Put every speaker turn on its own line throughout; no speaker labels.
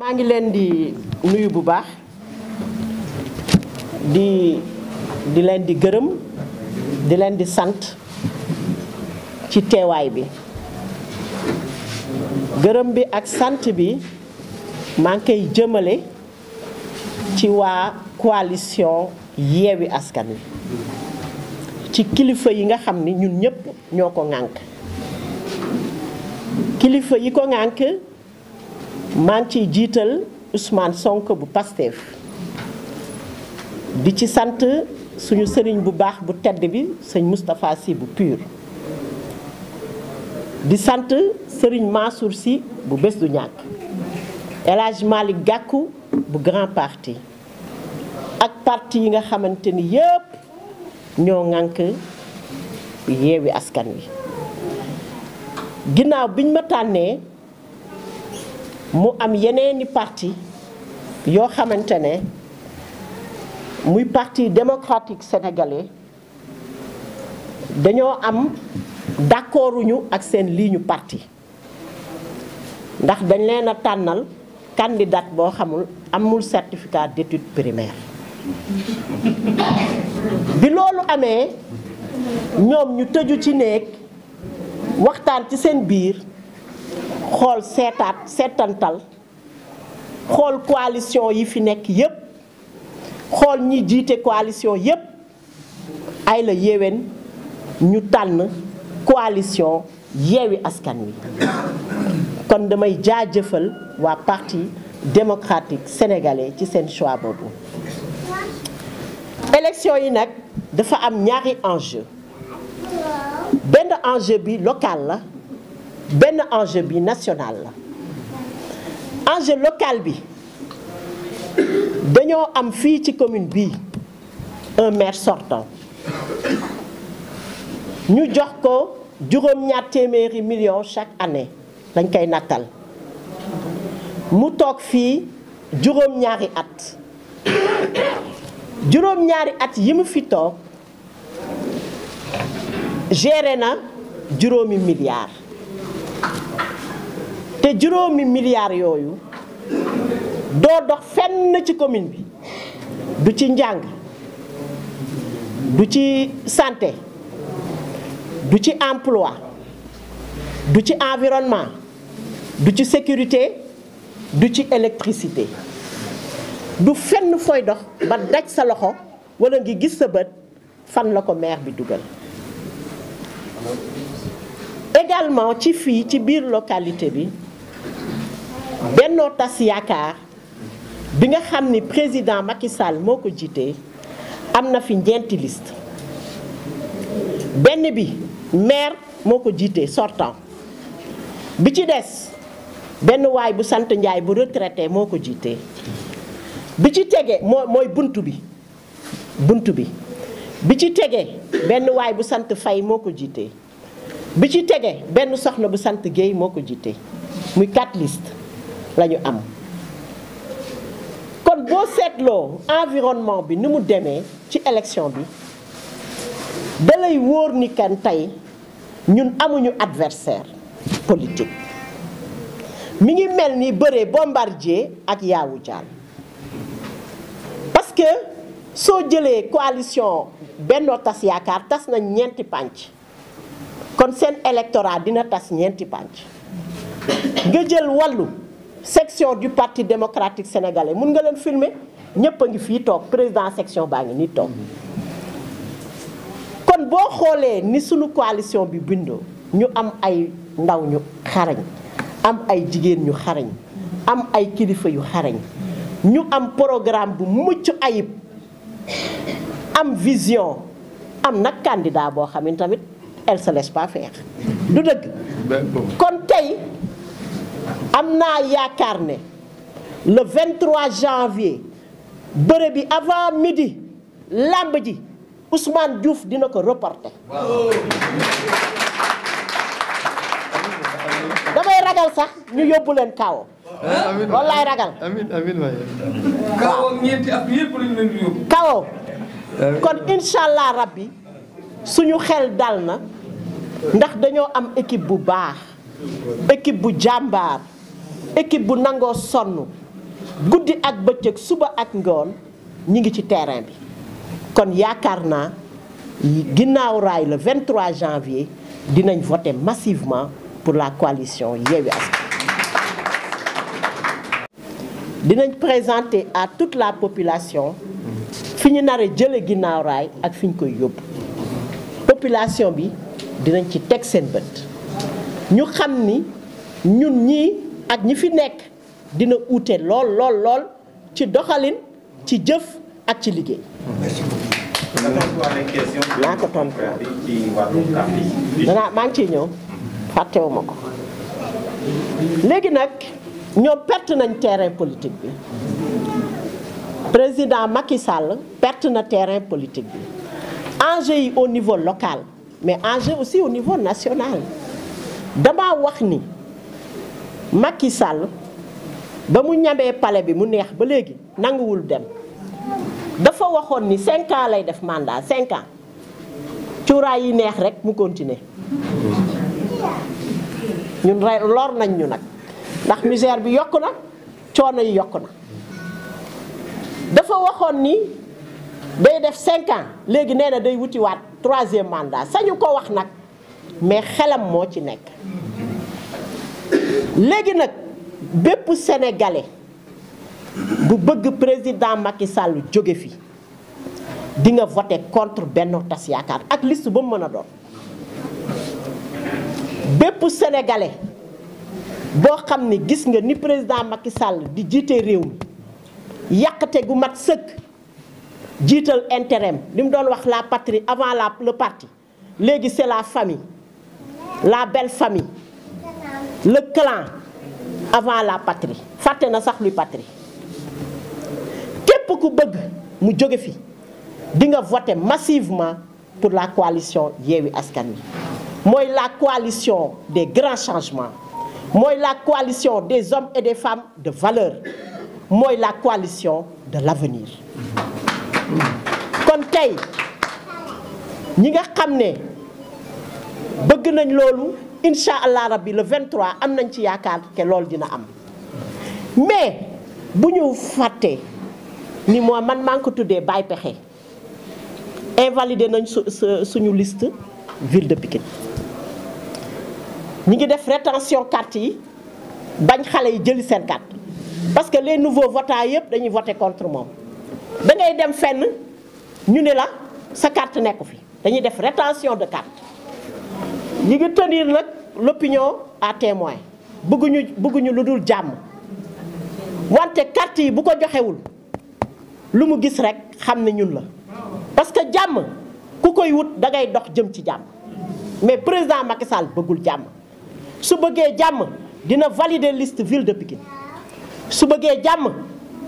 maa ngi leen di nuyu bu baax di leen di gërëm di leen di sant ci teewaay bi gërëm bi ak sant bi maa ngi koy jëmale ci waa coalition Yewwi Askan Wi ci kilifa yi nga xam ni ñun ñëpp ñoo ko ŋànk kilifa yi ko ŋànk maa ngi ciy jiital Ousmane Sonko bu Pastef di ci sant suñu sëriñ bu baax bu tedd bi sëñ Moustapha Sy bu PUR di sant sëriñ Mansour Sy bu Bës Du Ñakk El Hadj Malick Gakou bu Grand Parti ak parti yi nga xamante ni yëpp ñoo ŋànk Yewwi Askan Wi ginnaaw biñ ma tànnee mu am yeneeni parti yoo xamante ne muy parti démocratique sénégalais dañoo am d'accorduñu ak seen ligne parti ndax dañ leen a tànnal candidat boo xamul amul certificat d'études primaires bi loolu amee ñoom ñu tëju ci néeg waxtaan ci seen biir xool seetantal xool coalition yi fi nekk yépp xool ñi jiite coalition yépp ay la yéwén ñu tànn coalition Yewwi Askan Wi kon damay jaajëfal waa parti démocratique sénégalais ci seen choix boobu élection yi nag dafa am ñaari enjeu benn enjeu bi local la benn enjeu bi national la enjeu local bi dañoo am fii ci commune bi un maire sortant ñu jox ko juróom-ñaar téeméeri millions chaque année dañ koy nattal mu toog fii juróom-ñaari at yi mu fi toog géré na juróomi milliards te juróomi milliards yooyu doo dox fenn ci commune bi du ci njàng du ci santé du ci emploi du ci environnement du ci sécurité du ci électricité du fenn fooy dox ba daj sa loxo walla ngi gis sa bët fan la ko maire bi dugal également ci fii ci biir localité bi Benno Tas Yaakaar bi nga xam ni président Macky Sall moo ko jiite am na fi ñeenti liste benn bi maire moo ko jiite sortant bi ci des benn waay bu sant Njaay bu retraité moo ko jiite bi ci tege mooy bunt bi bi ci tege benn waay bu sant Fay moo ko jiite bi ci tege benn soxna bu sant Guèye moo ko jiite muy 4 listes lañu am kon boo seetloo environnement bi ni mu demee ci élection bi da lay wóor ni kan tey ñun amuñu adversaire politique mi ngi mel ni bëree Bombardier ak Yawou Dial parce que soo jëlee coalition Benno Tas Yaakaar tas na ñeenti pànc kon seen électorat dina tas ñeenti pànc nga jël Wallu section du parti démocratique sénégalais mun nga leen filmer ñëpp a ngi fii toog président section baa ngi nii toog kon boo xoolee ni sunu coalition bi bindoo ñu am ay ndaw ñu xarañ am ay jigéen ñu xarañ am ay kilifa yu xarañ ñu am programme bu mucc ayib am vision am nag candidat boo xam ne tamit elle se laisse pas faire du dëgg kon tey am naa yaakaar ne le 23 janvier bëre bi avant midi làmb ji Ousmane Diouf dina ko reporter damay ragal sax ñu yóbbu leen kawo loolu laay ragal
kawo ñeenti at yëpp lañu leen di yóbbu
kawo kon inshallah rabbi suñu xel dal na ndax dañoo am équipe bu baax équipe bu jàmbaar équipe bu nangoo sonn guddi ak bëccëg suba ak ngoon ñi ngi ci terrain bi kon yaakaar naa ginnaaw raay le 23 janvier dinañ voter massivement pour la coalition Yewwi Askan dinañ présenter à toute la population fi ñu nar a jële ginnaaw raay ak fi ñu koy yóbbu population bi dinañ ci teg seen bët ñu xam ni ñun ñii ak ñi fi nekk dina uute lool ci doxalin ci jëf ak ci liggéey. naa ko tontu maa ngi ciy ñëw fàttewuma ko léegi nag ñoom perte nañ terrain politique bi président Macky Sall perte na terrain politique bi enjeu yi au niveau local mais enjeu aussi au niveau national dama wax ni Macky Sall ba mu ñamee palais bi mu neex ba léegi nanguwul dem dafa waxoon ni 5 ans lay def mandat 5 ans cuuraay yi neex rek mu continuer ñun lor nañ ñu nag ndax misère bi yokku na coono yi yokku na dafa waxoon ni day def 5 ans léegi nee na day wutiwaat 3e mandat sañu ko wax nag mais xelam moo ci nekk léegi nag bépp sénégalais bu bëgg président Macky Sall jóge fi di nga voter contre Benno Tas Yaakaar ak liste ba mu mën a doon bépp sénégalais boo xam ni gis nga ni président Macky Sall di jiite réew mi yàqate gu mat sëkk jiital intérêt li mu doon wax la patrie avant le parti léegi c'est la famille la belle famille le clan avant la patrie fàtte na sax luy patrie képp ku bëgg mu jóge fi di nga voter massivement pour la coalition Yewwi Askan Wi mooy la coalition des grands changements mooy la coalition des hommes et des femmes de valeur mooy la coalition de l'avenir kon tey ñi nga xam ne bëgg nañ loolu incha allah rabbi le 23 am nañ ci yaakaar te loolu dina am mais bu ñu fàttee ni moo man maa ngi ko tuddee Baye Pexe invalidé nañ suñu liste ville de Pikine ñi ngi def rétention carte yi bañ xale yi jëli seen carte parce que les nouveaux votants yëpp dañuy voter contre moom da ngay dem fenn ñu ne la sa carte nekku fi dañuy def rétention de carte ñi ngi tenir nag l'opinion à témoin bëgguñu lu dul jàmm wante carte yi bu ko joxewul lu mu gis rek xam ne ñun la parce que jàmm ku koy wut da ngay dox jëm ci jàmm mais président Macky Sall bëggul jàmm su bëggee jàmm dina valider liste ville de Pikine su bëggee jàmm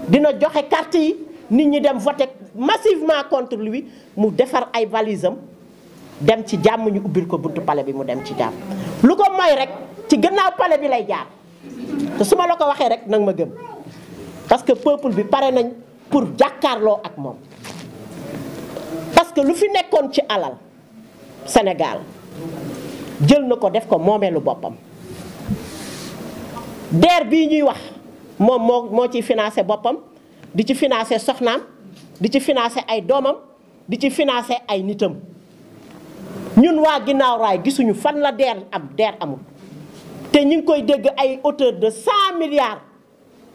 dina joxe carte yi nit ñi dem voter massivement contre lui mu defar ay valisam dem ci jàmm ñu ubbil ko buntu palais bi mu dem ci jàmm lu ko mooy rek ci gannaaw palais bi lay jaar te su ma la ko waxee rek nag ma gëm parce que peuple bi pare nañ pour jàkkaarloo ak moom parce que lu fi nekkoon ci alal Sénégal jël na ko def ko moomeelu boppam DER bii ñuy wax moom moo ciy financé boppam di ci financé soxnaam di ci financé ay doomam di ci financé ay nitam ñun waa ginnaaw raay gisuñu fan la DER amul te ñu ngi koy dégg ay hauteur de 100 milliards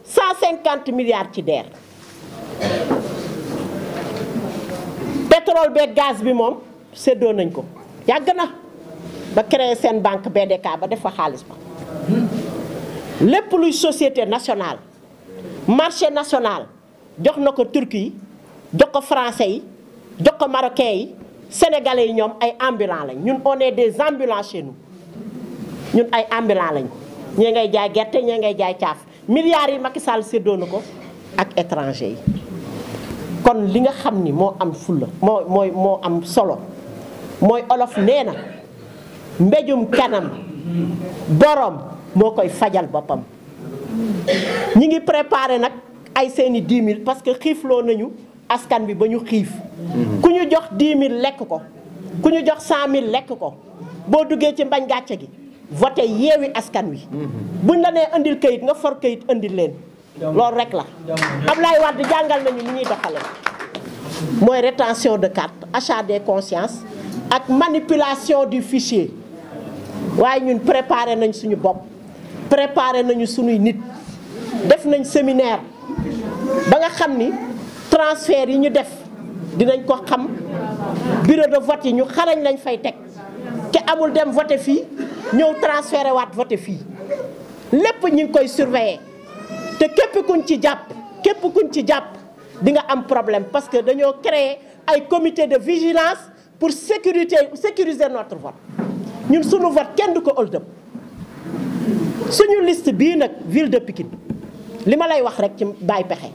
150 milliards ci DER pétrole beeg gaz bi moom séddoo nañ ko yàgg na ba créer seen banque BDK ba def fa xaalis ba lépp luy société nationale marché national jox na ko Turquie jox ko français yi jox ko marocains yi sénégalais yi ñoom ay ambulants lañ ñun on est des ambulants chez nous ñun ay ambulants lañ ñee ngay jaay gerte ñee ngay jaay caaf milliards yi Macky Sall séddoo na ko ak étranger yi kon li nga xam ni moo am fulla moo am solo mooy olof nee na mbéjum kanam borom moo koy fajal boppam ñi ngi préparé nag ay seeni 10 000 parce que xiifloo nañu askan bi ba ñu xiif ku ñu jox 10 000 lekk ko ku ñu jox 100 000 lekk ko boo duggee ci mbañ gàcce gi voté Yewwi Askan Wi buñ la nee indil kayit nga for kayit indil leen loolu rek la. Ablaye Wade jàngal nañu ni ñuy doxale mooy rétention de carte, achat des consciences ak manipulation du fichier. waaye ñun préparé nañ suñu bopp préparé nañu suñuy nit def nañ séminaire ba nga xam ni transfert yi ñu def dinañ ko xam, bureau de vote yi ñu xarañ lañ fay teg te amul dem voter fii ñëw transféré waat voter fii lépp ñu ngi koy surveiller te képp kuñ ci jàpp di nga am problème parce que dañoo créer ay comité de vigilance pour sécuriser notre vote. ñun suñu vote kenn du ko hold up suñu liste bii nag ville de Pikine li ma lay wax rek ci Baye Pexe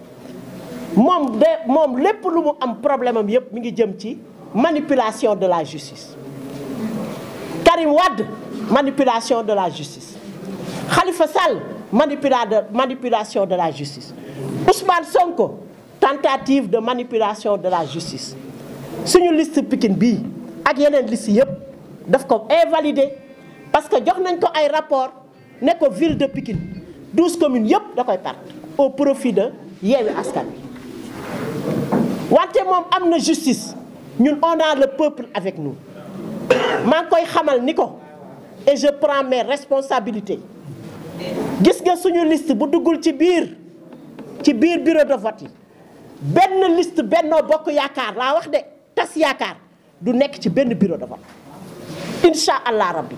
moom lépp lu mu am problème am yëpp mi ngi jëm ci manipulation de la justice. Karim Wade manipulation de la justice, Khalifa Sall manipulation de la justice, Ousmane Sonko tentative de manipulation de la justice. suñu liste Pikine bii ak yeneen liste yëpp daf ko invalider parce que jox nañ ko ay rapport ne ko ville de Pikine 12 communes yëpp da koy perdre au profit de Yewwi Askan Wi. wante moom am na justice, ñun on a le peuple avec nous. maa ngi koy xamal ni ko et je prends mes responsabilités. gis nga suñu liste bu duggul ci biir bureau de vote yi benn liste Benno Bokk Yaakaar laa wax de tas yaakaar du nekk ci benn bureau de vote. incha allah rabbi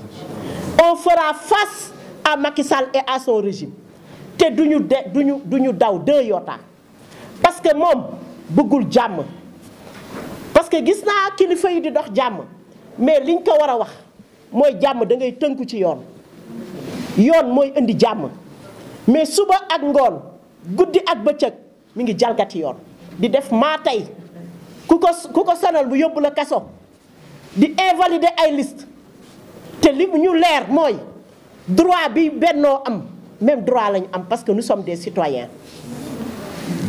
on fera face à Macky Sall et à son régime te duñu daw deux yoota parce que moom bëggul jàmm. parce que gis naa kilifa yi di dox jàmm mais liñ ko war a wax mooy jàmm da ngay tënku ci yoon mooy indi jàmm mais suba ak ngoon guddi ak bëccëg mi ngi jalgati yoon di def maa tey ku ko sonal bu yóbbu la kaso di invalider ay liste te li ñu leer mooy droit bi bennoo am même droit lañu am parce que nous sommes des citoyens.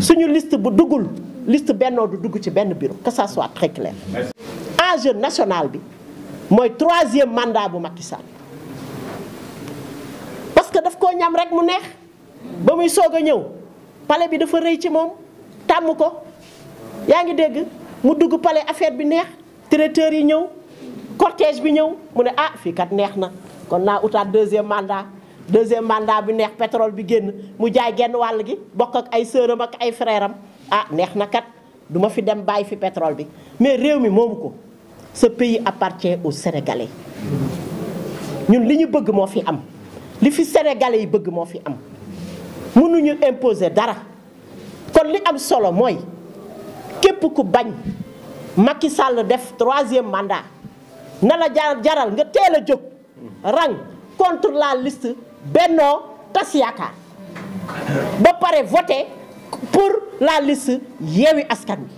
suñu liste bu duggul liste bennoo du dugg ci benn bureau que ça soit très clair. enjeu national bi mooy 3e mandat bu Macky Sall parce que daf koo ñam rek mu neex ba muy soog a ñëw palais bi dafa rëy ci moom tàmm ko yaa ngi dégg mu dugg palais affaire bi neex traiteurs yi ñëw cortège bi ñëw mu ne ah fii kat neex na kon naa utaat 2e mandat bi neex pétrole bi génn mu jaay genn wàll gi bokk ak ay sœuram ak ay frère am ah neex na kat du ma fi dem bàyyi fi pétrole bi mais réew mi moomu ko. Ce pays appartient aux Sénégalais ñun li ñu bëgg moo fi am li fi Sénégalais yi bëgg moo fi am mënuñu imposer dara kon li am solo mooy képp ku bañ Macky Sall def 3e mandat na la jaral nga teel a jóg rang contre la liste Benno Tas Yaakaar ba pare voter pour la liste Yewwi Askan Wi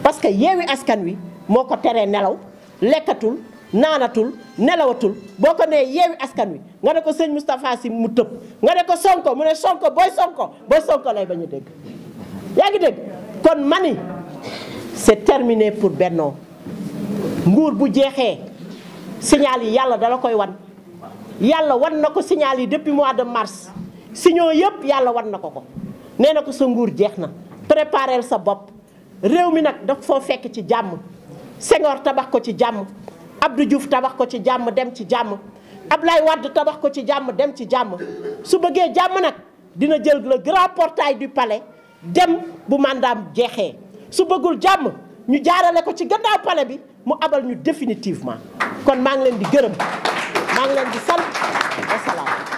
parce que Yewwi Askan Wi moo ko teree nelaw lekkatul naanatul nelawatul boo ko nee Yewwi Askan Wi nga ne ko sëñ Moustapha Sy mu tëb nga ne ko Sonko mu ne Sonko booy Sonko lay bañ a dégg yaa ngi dégg kon mani c'est terminé pour Benno nguur bu jeexee signal yi yàlla dala koy wan yàlla wan na ko signal yi depuis mois de mars signaux yëpp yàlla wan na ko nee na ko sa nguur jeex na prépareel sa bopp réew mi nag daf foo fekk ci jàmm Senghor tabax ko ci jàmm Abdou Diouf tabax ko ci jàmm dem ci jàmm Ablaye Wade tabax ko ci jàmm dem ci jàmm su bëggee jàmm nag dina jël le grand portail du palais dem bu mandaam jeexee su bëggul jàmm ñu jaarale ko ci gannaaw palais bi mu abal ñu définitivement kon maa ngi leen di gërëm maa ngi leen di sant wasalaam